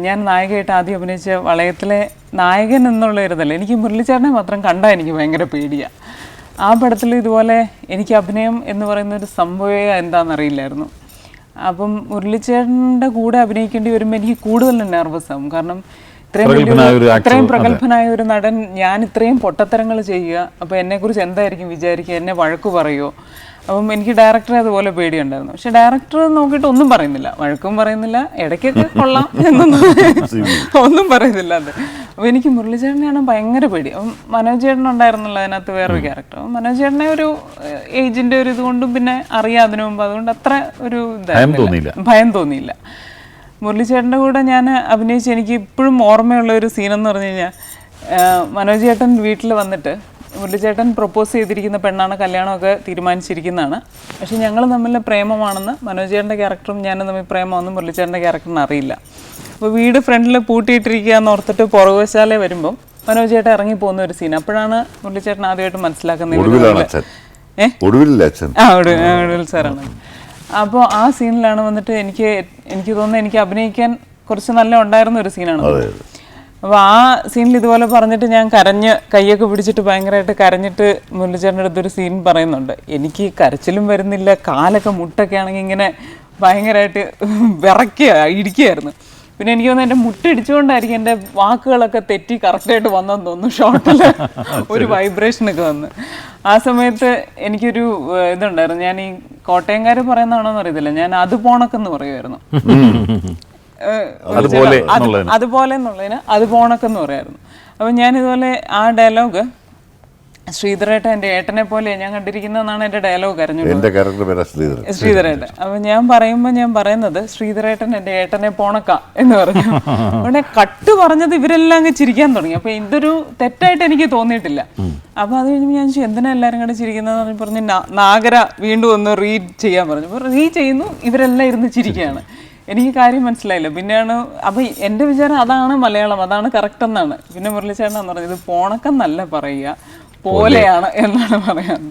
ഞാൻ നായികയായിട്ട് ആദ്യം അഭിനയിച്ച വളയത്തിലെ നായകൻ എന്നുള്ള ഒരിതല്ല, എനിക്ക് മുരളിച്ചേട്ടനെ മാത്രം കണ്ടാൽ എനിക്ക് ഭയങ്കര പേടിയാണ്. ആ പടത്തിൽ ഇതുപോലെ എനിക്ക് അഭിനയം എന്ന് പറയുന്നൊരു സംഭവമേ എന്താണെന്നറിയില്ലായിരുന്നു. അപ്പം മുരളിച്ചേട്ടൻ്റെ കൂടെ അഭിനയിക്കേണ്ടി വരുമ്പോൾ എനിക്ക് കൂടുതൽ നെർവസ് ആവും. കാരണം ഇത്രയും പ്രഗത്ഭനായ ഒരു നടൻ ഞാൻ ഇത്രയും പൊട്ടത്തരങ്ങൾ ചെയ്യുക, അപ്പോൾ എന്നെക്കുറിച്ച് എന്തായിരിക്കും വിചാരിക്കുക, എന്നെ വഴക്ക് പറയുമോ? അപ്പം എനിക്ക് ഡയറക്ടറെ അതുപോലെ പേടിയുണ്ടായിരുന്നു. പക്ഷെ ഡയറക്ടർ നോക്കിയിട്ട് ഒന്നും പറയുന്നില്ല, വഴക്കും പറയുന്നില്ല, ഇടയ്ക്കൊക്കെ കൊള്ളാം എന്നൊന്നും ഒന്നും പറയുന്നില്ല. അത് അപ്പോൾ എനിക്ക് മുരളിച്ചേട്ടനെയാണ് ഭയങ്കര പേടി. അപ്പം മനോജ് ചേട്ടൻ ഉണ്ടായിരുന്നല്ലോ അതിനകത്ത് വേറൊരു ക്യാരക്ടർ. അപ്പം മനോജ് ചേട്ടനെ ഒരു ഏജിൻ്റെ ഒരു ഇതുകൊണ്ടും പിന്നെ അറിയാം അതിനു മുമ്പ്, അതുകൊണ്ട് അത്ര ഒരു ഭയം തോന്നിയില്ല. മുരളിച്ചേട്ടൻ്റെ കൂടെ ഞാൻ അഭിനയിച്ച് എനിക്ക് ഇപ്പോഴും ഓർമ്മയുള്ള ഒരു സീനെന്ന് പറഞ്ഞു കഴിഞ്ഞാൽ, മനോജ് ചേട്ടൻ വീട്ടിൽ വന്നിട്ട് മുരളിച്ചേട്ടൻ പ്രപ്പോസ് ചെയ്തിരിക്കുന്ന പെണ്ണാണ്, കല്യാണമൊക്കെ തീരുമാനിച്ചിരിക്കുന്നതാണ്. പക്ഷെ ഞങ്ങൾ തമ്മിൽ പ്രേമമാണെന്ന് മനോജ് ചേട്ടൻ്റെ ക്യാരക്ടറും ഞാനും തമ്മിൽ പ്രേമമാണെന്ന് മുരളിച്ചേട്ടൻ്റെ ക്യാരക്ടറിന് അറിയില്ല. അപ്പോൾ വീട് ഫ്രണ്ടിൽ പൂട്ടിയിട്ടിരിക്കുക എന്ന് ഓർത്തിട്ട് പുറകുവശാലെ വരുമ്പം മനോജ് ചേട്ടൻ ഇറങ്ങി പോകുന്ന ഒരു സീൻ. അപ്പോഴാണ് മുരളിച്ചേട്ടൻ ആദ്യമായിട്ട് മനസ്സിലാക്കുന്നത് ഒടുവിൽ സാറാണ്. അപ്പോൾ ആ സീനിലാണ് വന്നിട്ട് എനിക്ക് തോന്നുന്നു എനിക്ക് അഭിനയിക്കാൻ കുറച്ച് നല്ല ഉണ്ടായിരുന്ന ഒരു സീനാണ്. അപ്പോൾ ആ സീനിൽ ഇതുപോലെ പറഞ്ഞിട്ട് ഞാൻ കരഞ്ഞ് കൈയൊക്കെ പിടിച്ചിട്ട് ഭയങ്കരമായിട്ട് കരഞ്ഞിട്ട് മുരളിച്ചേട്ടൻ്റെ അടുത്തൊരു സീൻ പറയുന്നുണ്ട്. എനിക്ക് കരച്ചിലും വരുന്നില്ല, കാലൊക്കെ മുട്ടൊക്കെ ആണെങ്കിൽ ഇങ്ങനെ ഭയങ്കരമായിട്ട് ഇടിക്കുകയായിരുന്നു. പിന്നെ എനിക്ക് തോന്നുന്നു എൻ്റെ മുട്ടിടിച്ചുകൊണ്ടായിരിക്കും എൻ്റെ വാക്കുകളൊക്കെ തെറ്റി കറക്റ്റായിട്ട് വന്നെന്ന് തോന്നുന്നു. ഷോട്ടിൽ ഒരു വൈബ്രേഷനൊക്കെ വന്ന് ആ സമയത്ത് എനിക്കൊരു ഇതുണ്ടായിരുന്നു. ഞാൻ ഈ കോട്ടയംകാർ പറയുന്നതാണോന്ന് അറിയത്തില്ല, ഞാൻ അത് പോണക്കെന്ന് പറയുമായിരുന്നു. അതുപോലെ എന്നുള്ളതിന് അത് പോണക്കെന്ന് പറയായിരുന്നു. അപ്പം ഞാനിതുപോലെ ആ ഡയലോഗ് ശ്രീധരേട്ടൻ എൻ്റെ ഏട്ടനെ പോലെ ഞാൻ കണ്ടിരിക്കുന്നതെന്നാണ് എൻ്റെ ഡയലോഗ് കരഞ്ഞു ശ്രീധരേട്ടൻ. അപ്പം ഞാൻ പറയുന്നത് ശ്രീധരേട്ടൻ എൻ്റെ ഏട്ടനെ പോണക്ക എന്ന് പറഞ്ഞു. അവിടെ കട്ട് പറഞ്ഞത് ഇവരെല്ലാം അങ്ങ് ചിരിക്കാൻ തുടങ്ങി. അപ്പം ഇതൊരു തെറ്റായിട്ട് എനിക്ക് തോന്നിയിട്ടില്ല. അപ്പം അത് കഴിഞ്ഞപ്പോൾ ഞാൻ എന്തിനാ എല്ലാവരും കൂടെ ചിരിക്കുന്നതെന്ന് പറഞ്ഞ് നാഗര വീണ്ടും ഒന്ന് റീഡ് ചെയ്യാൻ പറഞ്ഞു. അപ്പോൾ റീഡ് ചെയ്യുന്നു, ഇവരെല്ലാം ഇരുന്ന് ചിരിക്കുകയാണ്. എനിക്ക് കാര്യം മനസ്സിലായില്ല. പിന്നെയാണ് അപ്പം എൻ്റെ വിചാരം അതാണ് മലയാളം, അതാണ് കറക്റ്റ് എന്നാണ്. പിന്നെ മുരളിച്ചേട്ടനാന്ന് പറഞ്ഞത് പോണക്കെന്നല്ല പറയുക, പോലെയാണ് എന്നാണ് പറയാൻ.